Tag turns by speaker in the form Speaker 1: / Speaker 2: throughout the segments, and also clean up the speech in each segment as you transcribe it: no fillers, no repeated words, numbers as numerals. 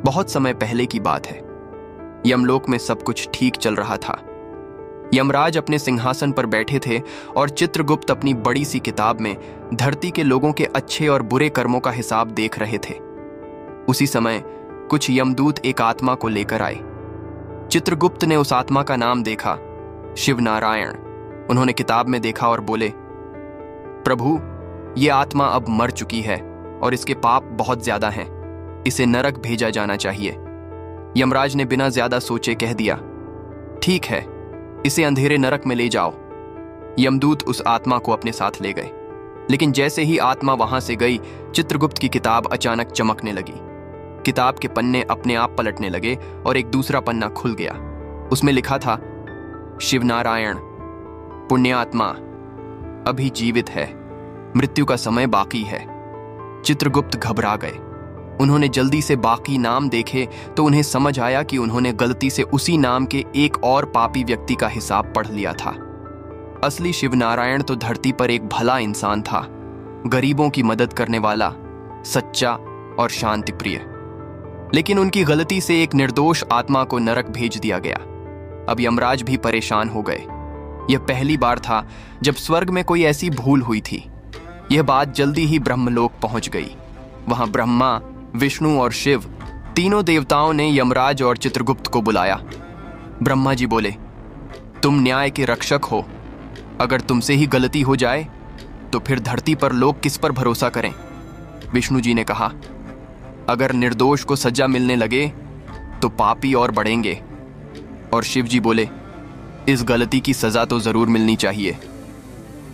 Speaker 1: बहुत समय पहले की बात है। यमलोक में सब कुछ ठीक चल रहा था। यमराज अपने सिंहासन पर बैठे थे और चित्रगुप्त अपनी बड़ी सी किताब में धरती के लोगों के अच्छे और बुरे कर्मों का हिसाब देख रहे थे। उसी समय कुछ यमदूत एक आत्मा को लेकर आए। चित्रगुप्त ने उस आत्मा का नाम देखा, शिवनारायण। उन्होंने किताब में देखा और बोले, प्रभु, ये आत्मा अब मर चुकी है और इसके पाप बहुत ज्यादा हैं। इसे नरक भेजा जाना चाहिए। यमराज ने बिना ज्यादा सोचे कह दिया, ठीक है, इसे अंधेरे नरक में ले जाओ। यमदूत उस आत्मा को अपने साथ ले गए, लेकिन जैसे ही आत्मा वहां से गई, चित्रगुप्त की किताब अचानक चमकने लगी। किताब के पन्ने अपने आप पलटने लगे और एक दूसरा पन्ना खुल गया। उसमें लिखा था, शिवनारायण, पुण्यात्मा, अभी जीवित है, मृत्यु का समय बाकी है। चित्रगुप्त घबरा गए। उन्होंने जल्दी से बाकी नाम देखे तो उन्हें समझ आया कि उन्होंने गलती से उसी नाम के एक और पापी व्यक्ति का हिसाब पढ़ लिया था। असली शिवनारायण तो धरती पर एक भला इंसान था, गरीबों की मदद करने वाला, सच्चा और शांति प्रिय। लेकिन उनकी गलती से एक निर्दोष आत्मा को नरक भेज दिया गया। अब यमराज भी परेशान हो गए। यह पहली बार था जब स्वर्ग में कोई ऐसी भूल हुई थी। यह बात जल्दी ही ब्रह्मलोक पहुंच गई। वहां ब्रह्मा, विष्णु और शिव, तीनों देवताओं ने यमराज और चित्रगुप्त को बुलाया। ब्रह्मा जी बोले, तुम न्याय के रक्षक हो। अगर तुमसे ही गलती हो जाए तो फिर धरती पर लोग किस पर भरोसा करें? विष्णु जी ने कहा, अगर निर्दोष को सजा मिलने लगे तो पापी और बढ़ेंगे। और शिव जी बोले, इस गलती की सजा तो जरूर मिलनी चाहिए।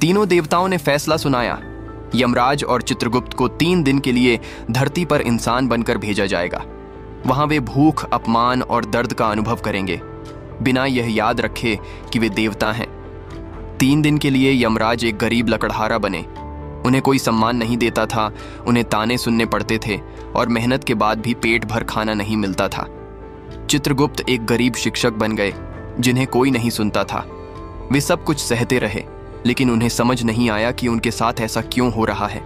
Speaker 1: तीनों देवताओं ने फैसला सुनाया। यमराज और चित्रगुप्त को 3 दिन के लिए धरती पर इंसान बनकर भेजा जाएगा। वहां वे भूख, अपमान और दर्द का अनुभव करेंगे, बिना यह याद रखे कि वे देवता हैं। 3 दिन के लिए यमराज एक गरीब लकड़हारा बने। उन्हें कोई सम्मान नहीं देता था, उन्हें ताने सुनने पड़ते थे और मेहनत के बाद भी पेट भर खाना नहीं मिलता था। चित्रगुप्त एक गरीब शिक्षक बन गए, जिन्हें कोई नहीं सुनता था। वे सब कुछ सहते रहे, लेकिन उन्हें समझ नहीं आया कि उनके साथ ऐसा क्यों हो रहा है।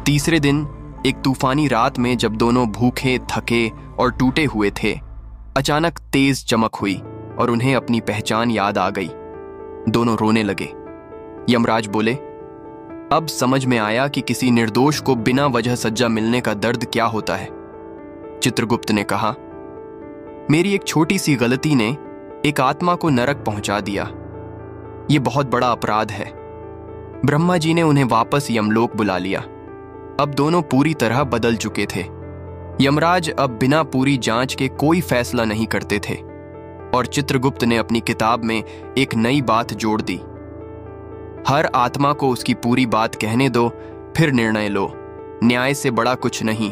Speaker 1: तीसरे दिन एक तूफानी रात में जब दोनों भूखे, थके और टूटे हुए थे, अचानक तेज चमक हुई और उन्हें अपनी पहचान याद आ गई। दोनों रोने लगे। यमराज बोले, अब समझ में आया कि किसी निर्दोष को बिना वजह सजा मिलने का दर्द क्या होता है। चित्रगुप्त ने कहा, मेरी एक छोटी सी गलती ने एक आत्मा को नरक पहुंचा दिया। यह बहुत बड़ा अपराध है। ब्रह्मा जी ने उन्हें वापस यमलोक बुला लिया। अब दोनों पूरी तरह बदल चुके थे। यमराज अब बिना पूरी जांच के कोई फैसला नहीं करते थे और चित्रगुप्त ने अपनी किताब में एक नई बात जोड़ दी। हर आत्मा को उसकी पूरी बात कहने दो, फिर निर्णय लो। न्याय से बड़ा कुछ नहीं।